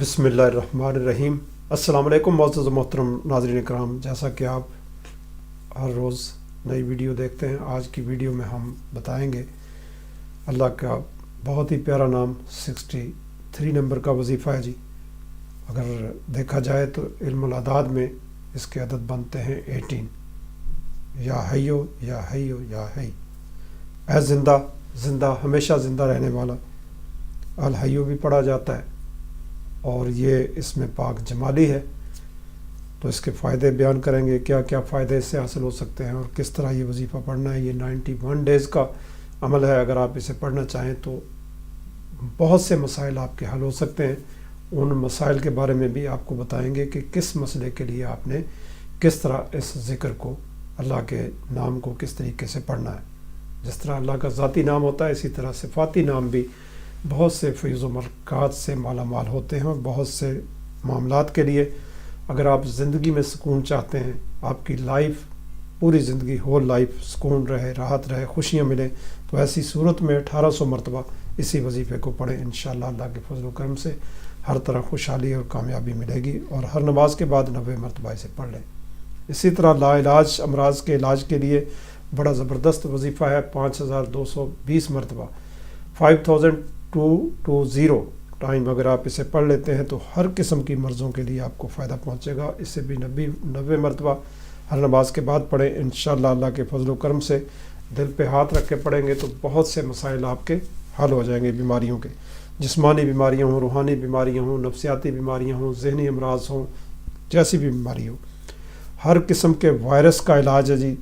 बिस्मिल्लाहिर्रहमानिर्रहीम। अस्सलाम वालेकुम मोअज़्ज़ज़ मोहतरम नाज़रीन कराम, जैसा कि आप हर रोज़ नई वीडियो देखते हैं, आज की वीडियो में हम बताएंगे अल्लाह का बहुत ही प्यारा नाम 63 नंबर का वजीफ़ा है जी। अगर देखा जाए तो इल्मुल अदाद में इसके अदद बनते हैं 18। या हय्यो या हय्यो या हय, ऐ ज़िंदा, ज़िंदा हमेशा ज़िंदा रहने वाला। अल हय्यो भी पढ़ा जाता है और ये इसमें पाक जमाली है। तो इसके फ़ायदे बयान करेंगे, क्या क्या फ़ायदे इससे हासिल हो सकते हैं और किस तरह ये वजीफ़ा पढ़ना है। ये 91 डेज़ का अमल है। अगर आप इसे पढ़ना चाहें तो बहुत से मसाइल आपके हल हो सकते हैं। उन मसाइल के बारे में भी आपको बताएंगे कि किस मसले के लिए आपने किस तरह इस ज़िक्र को, अल्लाह के नाम को किस तरीके से पढ़ना है। जिस तरह अल्लाह का ज़ाती नाम होता है, इसी तरह सिफ़ाती नाम भी बहुत से फ़ैज़ व बरक़ात से माला माल होते हैं। और बहुत से मामलात के लिए अगर आप ज़िंदगी में सुकून चाहते हैं, आपकी लाइफ पूरी ज़िंदगी होल लाइफ सुकून रहे, राहत रहे, खुशियाँ मिले, तो ऐसी सूरत में 1800 मरतबा इसी वजीफ़े को पढ़ें। इंशाअल्लाह अल्लाह के फज़ल व करम से हर तरह खुशहाली और कामयाबी मिलेगी। और हर नमाज के बाद 90 मरतबा इसे पढ़ लें। इसी तरह लाइलाज अमराज के इलाज के लिए बड़ा ज़बरदस्त वजीफ़ा है, 5220 मरतबा 5220 टाइम अगर आप इसे पढ़ लेते हैं तो हर किस्म की मर्ज़ों के लिए आपको फ़ायदा पहुँचेगा। इससे भी 90 मरतबा हर नमाज के बाद पढ़ें। इंशाअल्लाह अल्लाह के फज़ल व करम से दिल पे हाथ रख के पढ़ेंगे तो बहुत से मसाइल आपके हल हो जाएंगे। बीमारियों के, जिस्मानी बीमारियाँ हों, रूहानी बीमारियाँ हों, नफ्सियाती बीमारियाँ हों, ज़हनी अमराज हों, जैसी भी बीमारी हो, हर किस्म के वायरस का इलाज है जी।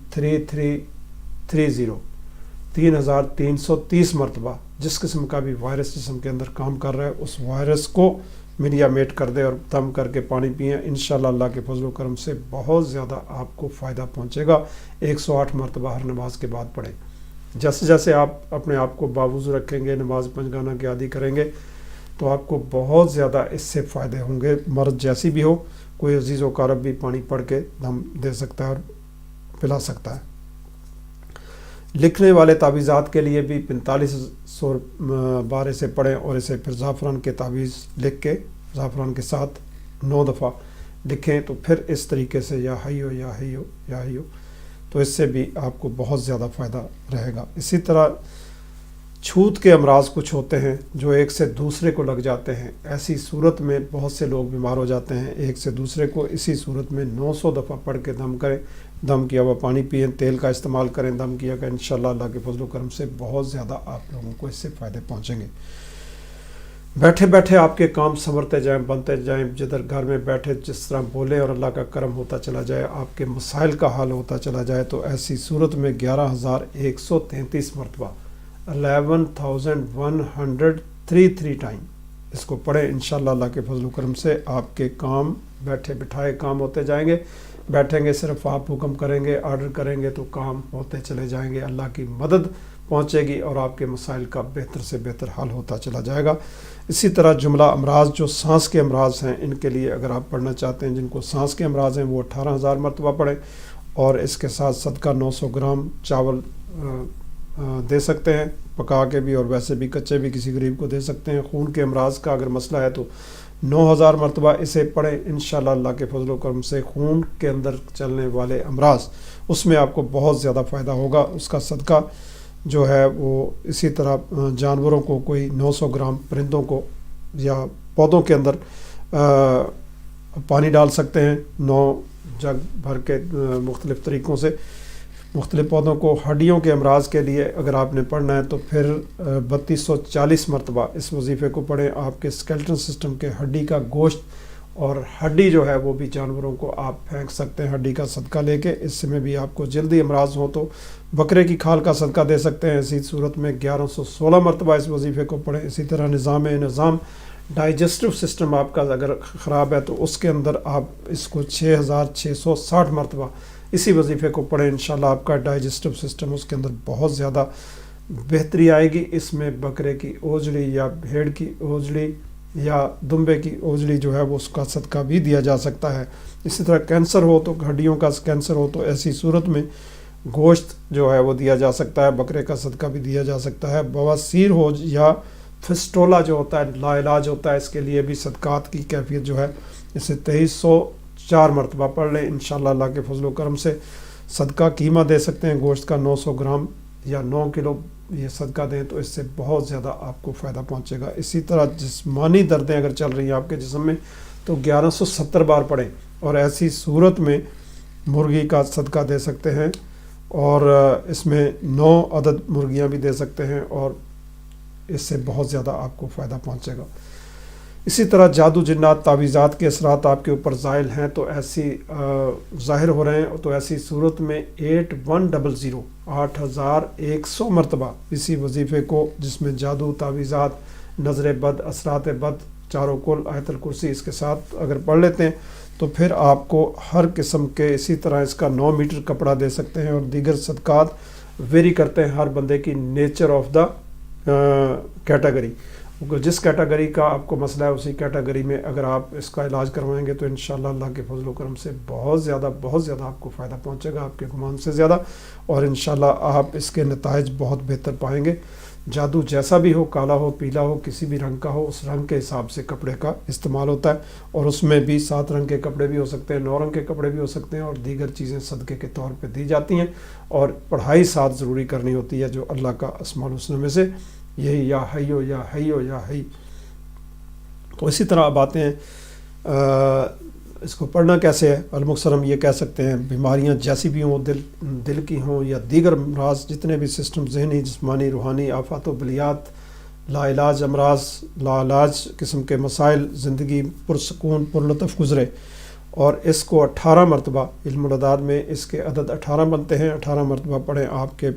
3330 मरतबा जिस किस्म का भी वायरस जिस्म के अंदर काम कर रहा है, उस वायरस को मीडिया मेट कर दे और दम करके पानी पिए। इंशाअल्लाह अल्लाह के फज़ल व करम से बहुत ज़्यादा आपको फ़ायदा पहुँचेगा। 108 मरतबा हर नमाज के बाद पढ़ें। जैसे जैसे आप अपने आप को बावजू रखेंगे, नमाज पंजगाना के आदी करेंगे, तो आपको बहुत ज़्यादा इससे फ़ायदे होंगे। मर्ज़ जैसी भी हो, कोई अजीज़ व कारब भी पानी पढ़ के दम दे सकता है और पिला सकता है। लिखने वाले तावीज़ात के लिए भी 4500 बार इसे पढ़ें और इसे फिर ज़ाफ़रान के तावीज़ लिख के ज़ाफ़रान के साथ 9 दफ़ा लिखें। तो फिर इस तरीके से या हय्यो या हय्यो या हय्यो, तो इससे भी आपको बहुत ज़्यादा फ़ायदा रहेगा। इसी तरह छूत के अमराज कुछ होते हैं जो एक से दूसरे को लग जाते हैं। ऐसी सूरत में बहुत से लोग बीमार हो जाते हैं एक से दूसरे को। इसी सूरत में 900 दफ़ा पढ़ के दम करें, दम किया हुआ पानी पिएं, तेल का इस्तेमाल करें दम किया का। इंशाअल्लाह अल्लाह के फज़ल व करम से बहुत ज़्यादा आप लोगों को इससे फ़ायदे पहुँचेंगे। बैठे बैठे आपके काम संवरते जाएं, बनते जाएं। जिधर घर में बैठे जिस तरह बोले और अल्लाह का करम होता चला जाए, आपके मसाइल का हल होता चला जाए। तो ऐसी सूरत में 11133 मरतबा 11133 टाइम इसको पढ़ें। इंशाअल्लाह अल्लाह के फज़ल व करम से आपके काम बैठे बिठाए काम होते जाएंगे। बैठेंगे, सिर्फ आप हुक्म करेंगे, ऑर्डर करेंगे तो काम होते चले जाएंगे। अल्लाह की मदद पहुंचेगी और आपके मसाइल का बेहतर से बेहतर हल होता चला जाएगा। इसी तरह जुमला अमराज जो सांस के अमराज हैं, इनके लिए अगर आप पढ़ना चाहते हैं, जिनको सांस के अमराज हैं, वो 18000 मरतबा पढ़ें। और इसके साथ सदका 900 ग्राम चावल दे सकते हैं, पका के भी और वैसे भी कच्चे भी किसी गरीब को दे सकते हैं। खून के अमराज का अगर मसला है तो 9000 मरतबा इसे पढ़ें। इंशाअल्लाह अल्लाह के फज़ल व करम से खून के अंदर चलने वाले अमराज, उसमें आपको बहुत ज़्यादा फ़ायदा होगा। उसका सदका जो है वो इसी तरह जानवरों को कोई 900 ग्राम, परिंदों को या पौधों के अंदर पानी डाल सकते हैं 9 जग भर के मुख्तलिफ़ तरीक़ों से मुख्तलिफ़ पौधों को। हड्डियों के अमराज के लिए अगर आपने पढ़ना है तो फिर 3240 मरतबा इस वजीफ़े को पढ़ें। आपके स्केलेटन सिस्टम के हड्डी का गोश्त और हड्डी जो है वो भी जानवरों को आप फेंक सकते हैं हड्डी का सदका लेके। इसमें भी आपको जल्दी अमराज हो तो बकरे की खाल का सदका दे सकते हैं। इसी सूरत में 1116 मरतबा इस वजीफ़े को पढ़ें। इसी तरह निज़ाम डाइजेस्टिव सिस्टम आपका अगर ख़राब है तो उसके अंदर आप इसको 6660 मरतबा इसी वजीफ़े को पढ़ें। इंशाअल्लाह आपका डाइजेस्टिव सिस्टम उसके अंदर बहुत ज़्यादा बेहतरी आएगी। इसमें बकरे की ओजड़ी या भेड़ की ओजड़ी या दुम्बे की ओजड़ी जो है वो उसका सदका भी दिया जा सकता है। इसी तरह कैंसर हो तो, हड्डियों का कैंसर हो तो ऐसी सूरत में गोश्त जो है वो दिया जा सकता है, बकरे का सदका भी दिया जा सकता है। बवासीर हो या فسٹولا جو ہوتا ہے لا علاج ہوتا ہے، اس کے لیے بھی صدقات کی کیفیت جو ہے اسے 2304 مرتبہ پڑھ لیں، انشاءاللہ اللہ کے فضل و کرم سے صدقہ قیمہ دے سکتے ہیں گوشت کا 900 گرام یا 9 کلو یہ صدقہ دیں تو اس سے بہت زیادہ آپ کو فائدہ پہنچے گا۔ اسی طرح جسمانی دردیں اگر چل رہی ہیں آپ کے جسم میں تو 1170 بار پڑھیں، اور ایسی صورت میں مرغی کا صدقہ دے سکتے ہیں، اور اس میں 9 عدد مرغیاں بھی دے سکتے ہیں، اور اس سے بہت زیادہ آپ کو فائدہ پہنچے گا۔ اسی طرح جادو جنات تعویذات کے اثرات آپ کے اوپر زائل ہیں تو ایسی ظاہر ہو رہے ہیں تو ایسی صورت میں 8100 8100 مرتبہ اسی وظیفے کو، جس میں جادو تعویذات نظر بد اثرات بد چاروں کل آیت الکرسی اس کے ساتھ اگر پڑھ لیتے ہیں تو پھر آپ کو ہر قسم کے، اسی طرح اس کا 9 میٹر کپڑا دے سکتے ہیں، اور دیگر صدقات ویری کرتے ہیں ہر بندے کی نیچر آف دا کیٹیگری، جس کیٹیگری کا آپ کو مسئلہ ہے اسی کیٹیگری میں اگر آپ اس کا علاج کروائیں گے تو انشاءاللہ اللہ کے فضل و کرم سے بہت زیادہ آپ کو فائدہ پہنچے گا، آپ کے گمان سے زیادہ، اور انشاءاللہ آپ اس کے نتائج بہت بہتر پائیں گے۔ جادو جیسا بھی ہو، کالا ہو، پیلا ہو، کسی بھی رنگ کا ہو، اس رنگ کے حساب سے کپڑے کا استعمال ہوتا ہے، اور اس میں بھی 7 رنگ کے کپڑے بھی ہو سکتے ہیں، 9 رنگ کے کپڑے بھی ہو سکتے ہیں، اور دیگر چیزیں صدقے کے طور پہ دی جاتی ہیں، اور پڑھائی ساتھ ضروری کرنی ہوتی ہے جو اللہ کا اسماء الحسنی میں سے یہی یا حیو یا حیو یا حی۔ تو اسی طرح اب آتے ہیں اس کو پڑھنا کیسے ہے۔ المکسرم یہ کہہ سکتے ہیں بیماریاں جیسی بھی ہوں، دل کی ہوں یا دیگر امراض، جتنے بھی سسٹم ذہنی جسمانی روحانی آفات و بلیات، لا علاج امراض، لا علاج قسم کے مسائل، زندگی پرسکون پرلطف گزرے، اور اس کو 18 مرتبہ علم العداد میں اس کے عدد 18 بنتے ہیں، 18 مرتبہ پڑھیں، آپ کے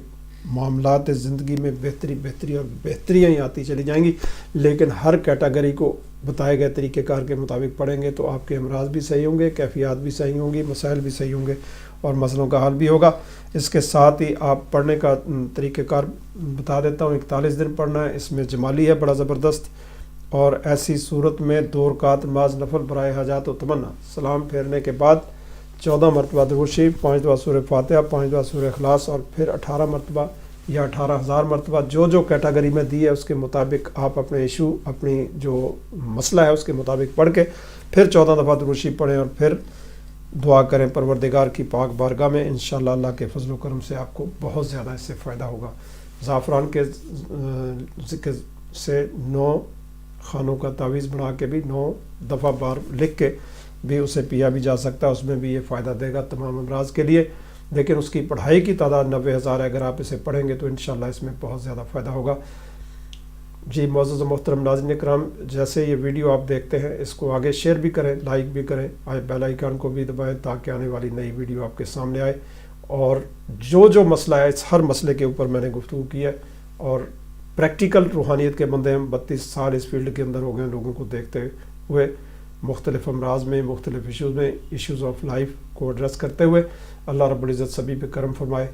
معاملات زندگی میں بہتری اور بہتریاں ہی آتی چلی جائیں گی، لیکن ہر کیٹیگری کو بتائے گئے طریقہ کار کے مطابق پڑھیں گے تو آپ کے امراض بھی صحیح ہوں گے، کیفیات بھی صحیح ہوں گی، مسائل بھی صحیح ہوں گے، اور مسئلوں کا حل بھی ہوگا۔ اس کے ساتھ ہی آپ پڑھنے کا طریقہ کار بتا دیتا ہوں، 41 دن پڑھنا ہے، اس میں جمالی ہے بڑا زبردست، اور ایسی صورت میں 2 رکعت نماز نفل برائے حاجات و تمنا، سلام پھیرنے کے بعد 14 مرتبہ درود شریف، 5 دفعہ سورہ فاتحہ، 5 دفعہ سورہ اخلاص، اور پھر 18 مرتبہ یا 18,000 مرتبہ جو کیٹیگری میں دی ہے اس کے مطابق آپ اپنے ایشو، اپنی جو مسئلہ ہے اس کے مطابق پڑھ کے پھر 14 دفعہ درود شریف پڑھیں، اور پھر دعا کریں پروردگار کی پاک بارگاہ میں، انشاءاللہ اللہ کے فضل و کرم سے آپ کو بہت زیادہ اس سے فائدہ ہوگا۔ زعفران کے ذکر سے 9 خانوں کا تعویذ بنا کے بھی 9 دفعہ بار لکھ کے بھی اسے پیا بھی جا سکتا ہے، اس میں بھی یہ فائدہ دے گا تمام امراض کے لیے، لیکن اس کی پڑھائی کی تعداد 90,000 ہے، اگر آپ اسے پڑھیں گے تو انشاءاللہ اس میں بہت زیادہ فائدہ ہوگا۔ جی معزز و محترم ناظرین کرام، جیسے یہ ویڈیو آپ دیکھتے ہیں اس کو آگے شیئر بھی کریں، لائک بھی کریں، بیل آئیکن کو بھی دبائیں تاکہ آنے والی نئی ویڈیو آپ کے سامنے آئے، اور جو مسئلہ ہے اس ہر مسئلے کے اوپر میں نے گفتگو کی ہے، اور پریکٹیکل روحانیت کے بندے ہم 32 سال اس فیلڈ کے اندر ہو گئے ہیں، لوگوں کو دیکھتے ہوئے مختلف امراض میں، مختلف ایشوز آف لائف کو ایڈریس کرتے ہوئے، اللہ رب العزت سبھی پہ کرم فرمائے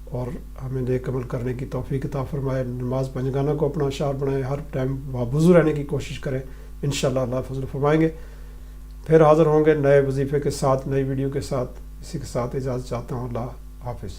اور ہمیں نیک عمل کرنے کی توفیق عطا فرمائے۔ نماز پنجگانہ کو اپنا شعار بنائیں، ہر ٹائم وضو رہنے کی کوشش کریں، انشاءاللہ اللہ فضل فرمائیں گے۔ پھر حاضر ہوں گے نئے وظیفے کے ساتھ، نئی ویڈیو کے ساتھ، اسی کے ساتھ اجازت چاہتا ہوں، اللہ حافظ۔